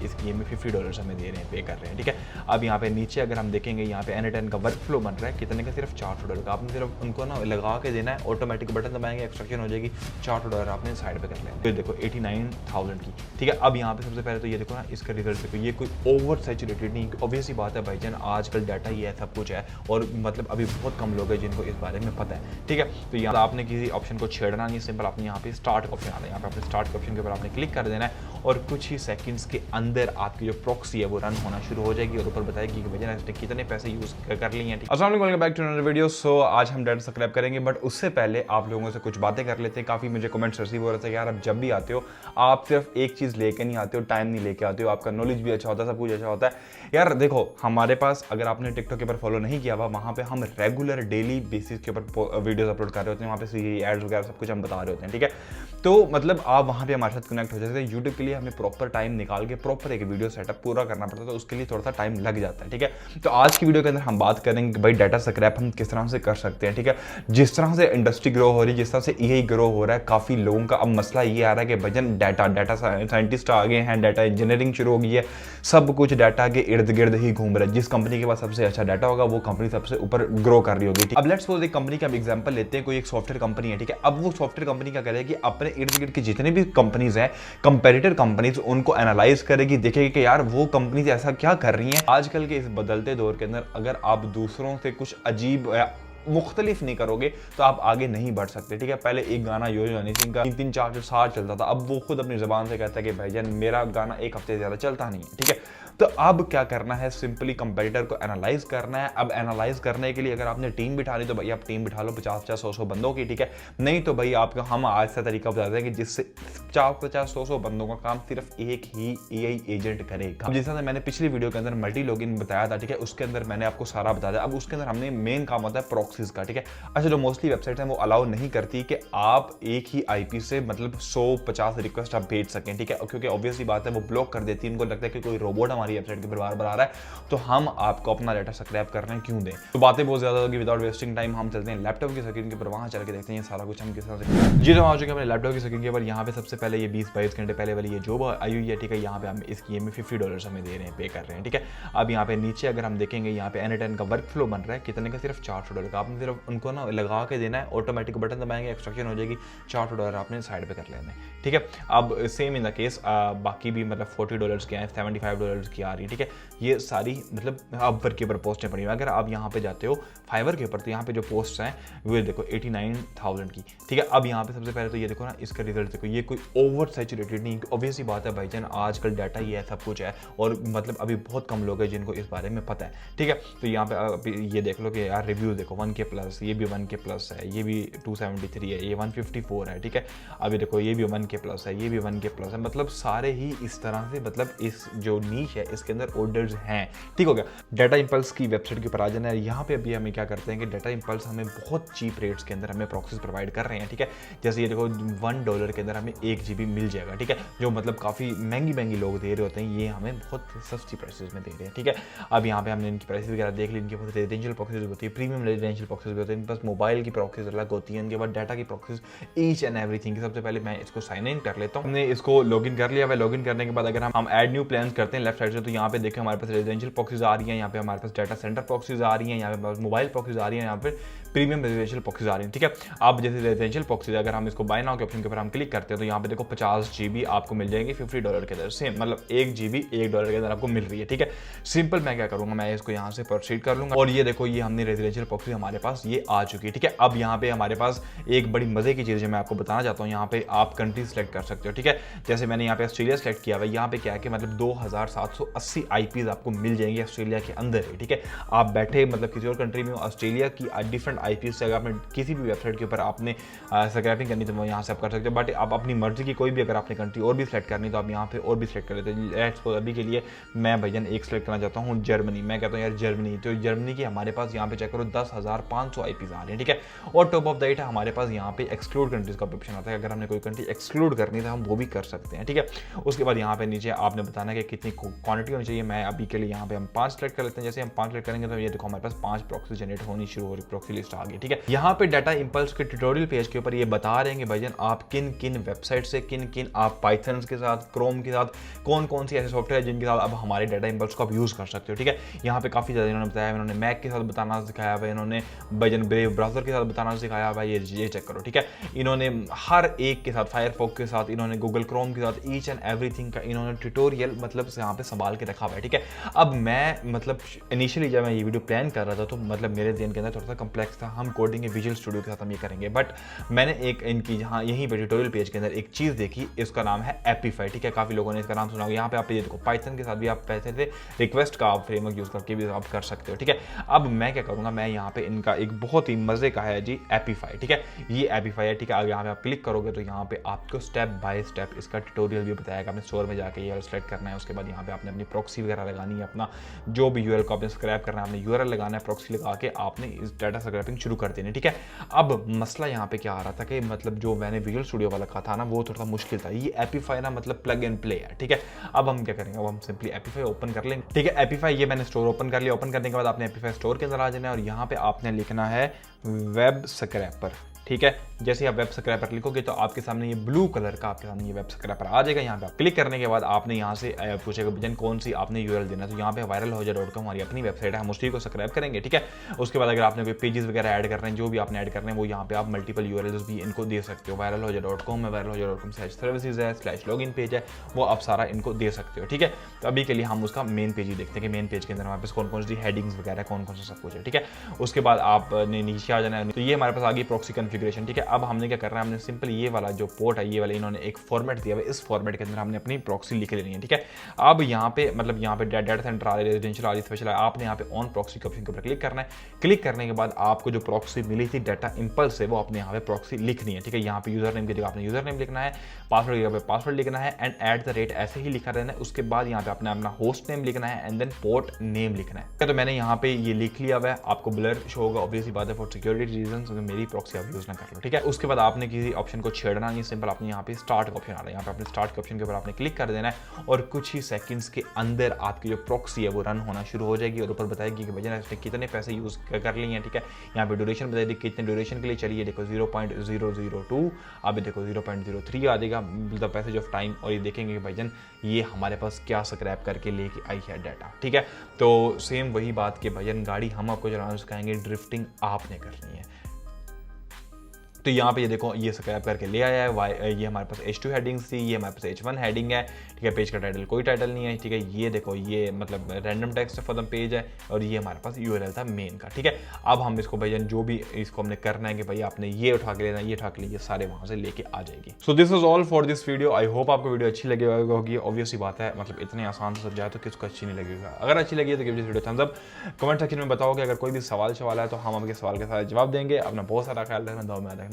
इस गेम में $50 हमें दे रहे हैं, पे कर रहे हैं, ठीक है। अब यहाँ पे नीचे अगर हम देखेंगे यहाँ पे N10 का वर्क फ्लो बन रहा है, कितने का, सिर्फ $400 का। आपने सिर्फ उनको ना लगा के देना है, ऑटोमेटिक बटन दबाएंगे, एक्सट्रैक्शन हो जाएगी, $400 आपने साइड पे कर लेना है। तो देखो 89,000 की, ठीक है। अब यहाँ पे सबसे पहले तो ये देखो ना, इसका रिजल्ट देखो, ये कोई ओवर सैचुरेटेड नहीं, ऑब्वियस बात है भाईजान, आजकल डाटा ये है, सब कुछ है, और मतलब अभी बहुत कम लोग हैं जिनको इस बारे में पता है, ठीक है। तो यहाँ आपने किसी ऑप्शन को छेड़ना नहीं, सिंपल आपने यहाँ पे स्टार्ट का ऑप्शन आता है, यहाँ पे आपने स्टार्ट के ऑप्शन के ऊपर आपने क्लिक कर देना है, और कुछ ही सेकंड्स के अंदर आपकी जो प्रॉक्सी है वो रन होना शुरू हो जाएगी और ऊपर बताएगी कि भैया इसने कितने पैसे यूज कर लिए हैं। अस्सलाम वालेकुम, welcome back to another video. So आज हम डाटा सब्सक्राइब करेंगे, बट उससे पहले आप लोगों से कुछ बातें कर लेते हैं। काफी मुझे कमेंट्स रिसीव हो रहे थे, यार आप जब भी आते हो आप सिर्फ एक चीज लेके नहीं आते हो, टाइम नहीं लेके आते हो, आपका नॉलेज भी अच्छा होता है, सब कुछ अच्छा होता है। यार देखो, हमारे पास, अगर आपने टिकटॉक के ऊपर फॉलो नहीं किया हुआ, वहाँ पे हम रेगुलर डेली बेसिस के ऊपर वीडियोस अपलोड कर रहे होते हैं, वहाँ पे एड्स वगैरह सब कुछ हम बता रहे होते हैं, ठीक है। तो मतलब आप वहाँ पे हमारे साथ कनेक्ट हो जाते हैं। यूट्यूब के लिए हमें प्रॉपर टाइम निकाल के प्रॉपर एक वीडियो सेटअप पूरा करना पड़ता है, तो उसके लिए थोड़ा सा टाइम लग जाता है, ठीक है। तो आज की वीडियो के अंदर हम बात करेंगे कि भाई डाटा स्क्रैप हम किस तरह से कर सकते हैं, ठीक है। जिस तरह से इंडस्ट्री ग्रो हो रही है, जिस तरह से एआई ग्रो हो रहा है, काफ़ी लोगों का अब मसला ये आ रहा है कि भजन डाटा साइंटिस्ट आ गए हैं, डाटा इंजीनियरिंग शुरू हो गई है, सब कुछ डाटा के इर्द गिर्द ही घूम रहा है। जिस कंपनी के पास सबसे अच्छा डाटा होगा वो कंपनी सबसे ऊपर ग्रो कर रही होगी। अब लेट्स सपोज एक कंपनी का हम एग्जांपल लेते हैं, कोई एक सॉफ्टवेयर कंपनी है, ठीक है। अब वो सॉफ्टवेयर कंपनी क्या करेगी, अपने इर्द गिर्द की जितने भी कंपनीज हैं, कंपेटिटर कंपनीज, उनको एनालाइज करेगी, देखेगी कि यार वो कंपनीज ऐसा क्या कर रही हैं। आजकल के इस बदलते दौर के अंदर अगर आप दूसरों से कुछ अजीब मुख्तलिफ नहीं करोगे तो आप आगे नहीं बढ़ सकते, ठीक है। पहले एक गाना योयो हनी सिंह का 3-3, 4-4 साल चलता था, अब वो खुद अपनी जबान से कहता है कि भाईजान मेरा गाना एक हफ्ते से ज्यादा चलता नहीं है, ठीक है। तो अब क्या करना है, सिंपली कंपेटिटर को एनालाइज करना है। अब एनालाइज करने के लिए अगर आपने टीम बिठानी तो भाई आप टीम बिठा लो 50-50, 100-100 बंदों की, ठीक है। नहीं तो भाई आपका हम आज से तरीका बताते हैं कि जिससे 50-50, 100-100 बंदों का काम सिर्फ एक ही एआई एजेंट करेगा। जिस तरह से मैंने पिछली वीडियो के अंदर मल्टी लॉगिन बताया था, ठीक है, उसके अंदर मैंने आपको सारा बताया था। अब उसके अंदर हमने मेन काम होता है प्रॉक्सीज का, ठीक है। अच्छा, जो मोस्टली वेबसाइट है वो अलाउ नहीं करती कि आप एक ही आईपी से मतलब 100-50 रिक्वेस्ट आप भेज सकें, ठीक है, क्योंकि ऑब्वियसली बात है वो ब्लॉक कर देती है। उनको लगता है कि कोई रोबोट हमारी वेबसाइट के ऊपर बार-बार आ रहा है, तो हम आपको अपना डाटा स्क्रैप करने क्यों दें। तो बातें बहुत ज्यादा होगी, विदाउट वेस्टिंग टाइम हम चलते हैं लैपटॉप की स्क्रीन के ऊपर, वहां चल के देखते हैं ये सारा कुछ हम किस तरह से। जी तो आ चुके हैं अपने लैपटॉप की स्क्रीन के ऊपर। यहाँ पे सबसे पहले ये 20-22 घंटे पहले वाली ये जॉब आई हुई है, ठीक है। यहाँ पे हम इस गेम में $50 हमें दे रहे हैं, पे कर रहे हैं, ठीक है। अब यहाँ पे नीचे अगर हम देखेंगे, यहाँ पे N10 का वर्क फ्लो बन रहा है, कितने का, सिर्फ $400 का। आपने सिर्फ उनको ना लगा के देना है, ऑटोमेटिक बटन दबाएंगे, एक्सट्रैक्शन हो जाएगी, $400 आपने साइड पे कर लेना है, ठीक है। अब सेम इन द केस बाकी भी मतलब $40 के आए, $75 की आ रही है, ठीक है। ये सारी मतलब अपवर्क के ऊपर पोस्टें पड़ी हुई। अगर आप यहाँ पे जाते हो फाइवर के ऊपर, तो यहाँ पे जो पोस्ट हैं वो देखो 89,000 की, ठीक है। अब यहाँ पे सबसे पहले तो ये देखो ना, इसका रिजल्ट देखो, ये कोई ओवर सैचुरेटेड नहीं, ऑब्वियस बात है भाईजान, आजकल डाटा ये है, सब कुछ है, और मतलब अभी बहुत कम लोग हैं जिनको इस बारे में पता है, ठीक है। तो यहाँ पे ये देख लो कि यार रिव्यूज देखो 1K+, ये भी 1K+ है, ये भी 273 है, ये 154 है, ठीक है। अभी देखो ये भी 1K+ है, ये भी 1K+ है, मतलब सारे ही इस तरह से, मतलब इस जो नीश है इसके अंदर ऑर्डर्स हैं, ठीक हो गया। डाटा इंपल्स की वेबसाइट के ऊपर आ जाना है। यहाँ पे अभी हमें क्या करते हैं कि डाटा इंपल्स हमें बहुत चीप रेट्स के अंदर हमें प्रॉक्सीज प्रोवाइड कर रहे हैं, ठीक है। जैसे ये देखो $1 के अंदर हमें 1 GB मिल जाएगा, ठीक है, जो मतलब काफ़ी महंगी लोग दे रहे होते हैं, ये हमें बहुत सस्ती प्राइसेस में दे रहे हैं, ठीक है। अब यहाँ पे हमने इनकी प्राइसेस वगैरह देख ली। इनके पास रेजिडेंशियल प्रॉक्सीज होती है, प्रीमियम रेजिडेंशियल प्रॉक्सीज भी होते हैं, इनके पास मोबाइल की प्रॉक्सीज अलग होती है, इनके बाद डाटा की प्रॉक्सीज, ईच एंड एवरीथिंग। सबसे पहले मैं इसको साइन इन कर लेता हूँ। हमने इसको लॉगिन कर लिया है। लॉगिन करने के बाद अगर हम ऐड न्यू प्लान्स करते हैं लेफ्ट साइड से, तो यहाँ पे देखें हमारे पास रेजिडेंशियल प्रॉक्सीज आ रही हैं, यहाँ पे हमारे पास डाटा सेंटर प्रॉक्सीज आ रही हैं, यहाँ पे मोबाइल प्रॉक्सीज आ रही हैं, यहाँ पे प्रीमियम रेजिडेंशियल प्रॉक्सीज आ रही हैं, ठीक है। अब जैसे रेजिडेंशियल प्रॉक्सीज अगर हम इसको बाय नाउ के ऑप्शन के ऊपर हम क्लिक करते हैं, तो यहाँ पे देखो 50 GB आपको मिल जाएंगे $50 के अंदर, सेम मतलब 1 GB $1 के अंदर आपको मिल रही है, ठीक है। सिंपल मैं क्या करूंगा, मैं इसको यहाँ से प्रोसीड कर लूंगा, और ये देखो ये हमने रेजिडेंशियल प्रॉक्सी हमारे पास ये आ चुकी है, ठीक है। अब यहाँ पे हमारे पास एक बड़ी मजे की चीज है, मैं आपको बताना चाहता हूँ। यहाँ पे आप कंट्री सेलेक्ट कर सकते हो, ठीक है। जैसे मैंने यहाँ पे ऑस्ट्रेलिया सेलेक्ट किया हुआ है। यहाँ पे क्या है कि मतलब 2780 IPs आपको मिल जाएंगे ऑस्ट्रेलिया के अंदर ही, ठीक है। आप बैठे मतलब किसी और कंट्री में, ऑस्ट्रेलिया की डिफरेंट IPs से अगर आपने किसी भी वेबसाइट के ऊपर आपने स्क्रैपिंग करनी तो वो यहाँ से आप कर सकते हो, बट आप अपनी मर्जी की कोई भी अगर आपने कंट्री और भी सिलेक्ट करनी तो आप यहाँ पे और भी सिलेक्ट कर लेते हैं। लेट्स सपोज अभी के लिए मैं भैया एक सिलेक्ट करना चाहता हूँ जर्मनी। मैं कहता हूँ यार जर्मनी, तो जर्मनी की हमारे पास यहाँ पे चेक करो 10,500 IPs आ रही है, ठीक है। और टॉप ऑफ द इट हमारे पास यहाँ पे एक्सक्लूड कंट्रीज का ऑप्शन आता है, अगर हमने कोई कंट्री एक्सक्लूड करनी तो हम वो भी कर सकते हैं, ठीक है। उसके बाद यहाँ पे नीचे आपने बताना है कि कितनी क्वांटिटी होनी चाहिए। मैं अभी के लिए यहाँ पे हम 5 सेलेक्ट कर लेते हैं। जैसे हम 5 सेलेक्ट करेंगे तो ये देखो हमारे पास 5 प्रॉक्सी जनरेट होनी शुरू हो रही, प्रॉक्सी लिस्ट आ गई, ठीक है। यहाँ पे डाटा इंपल्स के ट्यूटोरियल पेज के ऊपर ये बता रहे हैं कि भाईजान आप किन किन वेबसाइट से, किन किन आप पाइथन के साथ, क्रोम के साथ, कौन कौन सी ऐसे सॉफ्टवेयर जिनके साथ अब हमारे डाटा इंपल्स को आप यूज़ कर सकते हो, ठीक है। यहाँ पे काफ़ी ज़्यादा इन्होंने बताया, इन्होंने मैक के साथ बताना सिखाया भाई, इन्होंने भाईजान ब्रेव ब्राउजर के साथ बताना सिखाया भाई, ये चेक करो, ठीक है। इन्होंने हर एक के साथ, फायरफॉक्स के साथ, इन्होंने गूगल क्रोम के साथ, ईच एंड एवरीथिंग का इन्होंने ट्यूटोरियल मतलब यहाँ पे संभाल के रखा हुआ है, ठीक है। अब मैं मतलब इनिशियली जब मैं ये वीडियो प्लान कर रहा था तो मतलब मेरे ध्यान के अंदर थोड़ा सा कम्प्लेक्स था, हम कोडिंग के विजुअल स्टूडियो के साथ हम ये करेंगे, बट मैंने एक इनकी जहाँ यहीं पे ट्यूटोरियल पेज के अंदर एक चीज़ देखी, इसका नाम है एपीफाई, ठीक है। काफ़ी लोगों ने इसका नाम सुना होगा। यहाँ पे आप ये देखो पाइथन के साथ भी आप पैसे से रिक्वेस्ट का आप फ्रेमवर्क यूज़ करके भी आप कर सकते हो, ठीक है। अब मैं क्या करूँगा, मैं यहाँ पे इनका एक बहुत ही मज़े का है जी एपीफाई, ठीक है। ये एपीफाई है, ठीक है। अगर यहाँ पे आप क्लिक करोगे तो यहाँ पे आपको स्टेप बाय स्टेप इसका ट्यूटोरियल भी बताएगा। आपने स्टोर में जाके ये सेलेक्ट करना है, उसके बाद यहाँ पे आपने अपनी प्रॉक्सी वगैरह लगानी है, अपना जो भी यूआरएल को आपने स्क्रैप करना है, आपने यूआरएल लगाना है, प्रॉक्सी लगा के आपने इस डाटा स्क्रैपिंग शुरू कर देनी, ठीक है। अब मसला यहाँ पे क्या आ रहा था कि मतलब जो मैंने विजुअल स्टूडियो वाला कहा था ना, वो थोड़ा मुश्किल था। ये एपीफाई ना मतलब प्लग एंड प्ले है, ठीक है। अब हम क्या करेंगे, अब हम सिंपली एपीफाई ओपन कर लेंगे, ठीक है। एपीफाई ये मैंने स्टोर ओपन कर लिया। ओपन करने के बाद आपने एपीफाई स्टोर के अंदर आ जाना है और यहाँ पे आपने लिखना है वेब स्क्रैपर, ठीक है। जैसे आप वेब स्क्रैपर लिखोगे तो आपके सामने ये ब्लू कलर का आपके सामने ये वेब स्क्रैपर आ जाएगा। यहाँ पे आप क्लिक करने के बाद आपने यहाँ से पूछेगा भजन कौन सी आपने यूआरएल देना है, तो यहाँ पे viralhoja.com हमारी अपनी वेबसाइट है, हम उसी को स्क्रैप करेंगे, ठीक है। उसके बाद अगर आपने कोई पेजेस वगैरह ऐड करने हैं, जो भी आपने ऐड करने हैं, वो यहाँ पे आप मल्टीपल यूआरएल्स भी इनको दे सकते हो। viralhoja.com है, viralhoja.com/services है, /login पेज है, वो आप सारा इनको दे सकते हो, ठीक है। तो अभी के लिए हम उसका मेन पेज ही देखते हैं कि मेन पेज के अंदर हमारे पास कौन कौन सी हेडिंग्स वगैरह कौन कौन सा सब कुछ है, ठीक है। उसके बाद आपने नीचे आ जाना है, तो ये हमारे पास आ गई प्रॉक्सी कॉन्फ़िगरेशन, ठीक है। अब हमने क्या करना है, हमने सिंपल ये वाला जो पोर्ट है, ये वाला इन्होंने एक फॉर्मेट दिया है, इस फॉर्मेट के अंदर हमने अपनी प्रॉक्सी लिख लेनी है, ठीक है। अब यहाँ पे मतलब यहाँ पे डाटा सेंटर आ रही है, रेजिडेंशियल आ रही है, स्पेशल आ रही है, आपने यहाँ पे ऑन प्रॉक्सी के ऑप्शन के ऊपर क्लिक करना है। क्लिक करने के बाद आपको जो प्रॉक्सी मिली थी डाटा इंपल्स से, वो अपने यहाँ पे प्रॉक्सी लिखनी है, ठीक है। यहाँ पे यूजर नेम की जगह आपने यूजर नेम लिखना है, पासवर्ड की जगह पे पासवर्ड लिखना है, एंड @ ऐसे ही लिखा रहना है। उसके बाद यहाँ पे आपने अपना होस्ट नेम लिखना है एंड देन पोर्ट नेम लिखना है। तो मैंने यहाँ पे ये लिख लिया हुआ है, आपको ब्लर शो होगा, ऑब्वियसली बात है फॉर सिक्योरिटी रीजंस, मेरी प्रॉक्सी आप यूज ना कर लो, ठीक है। उसके बाद आपने किसी ऑप्शन को छेड़ना नहीं, सिंपल आपने यहाँ पे स्टार्ट का ऑप्शन आ रहा है, यहाँ पे आपने स्टार्ट के ऑप्शन के ऊपर आपने क्लिक कर देना है और कुछ ही सेकंड्स के अंदर आपकी जो प्रॉक्सी है वो रन होना शुरू हो जाएगी और ऊपर बताएगी कि भैया इसने कितने पैसे यूज कर लिए हैं, ठीक है। यहाँ पे ड्यूरेशन बताएगी कितने ड्यूरेशन के लिए चलिए, देखो 0.002, अब देखो 0.03 आ जाएगा द पैसेज ऑफ टाइम, और ये देखेंगे कि भाईजान ये हमारे पास क्या स्क्रैप करके लेके आई है डाटा, ठीक है। तो सेम वही बात कि भाईजान गाड़ी हम आपको चलाना सिखाएंगे, ड्रिफ्टिंग आपने करनी है। तो यहाँ पे ये देखो ये स्क्रैप करके ले आया है, ये हमारे पास H2 हेडिंग्स थी, ये हमारे पास H1 हेडिंग है, ठीक है। पेज का टाइटल कोई टाइटल नहीं है, ठीक है। ये देखो ये मतलब random text for the page है और ये हमारे पास यूआरएल था मेन का, ठीक है। अब हम इसको भाईजान जो भी इसको हमने करना है कि भाई आपने ये उठा के लेना, ये उठा के लिए सारे वहाँ से लेके आ जाएगी। So this is all for this video. I hope आपको वीडियो अच्छी लगी होगी। ऑब्वियसली बात है मतलब इतने आसान से समझाया तो किसको अच्छी नहीं लगेगा। अगर अच्छी लगी तो give this video Thums up. Comment section में बताओ कि अगर कोई भी सवाल है तो हम आपके सवाल के साथ जवाब देंगे। अपना बहुत सारा ख्याल रखना, दुआ में याद रखना।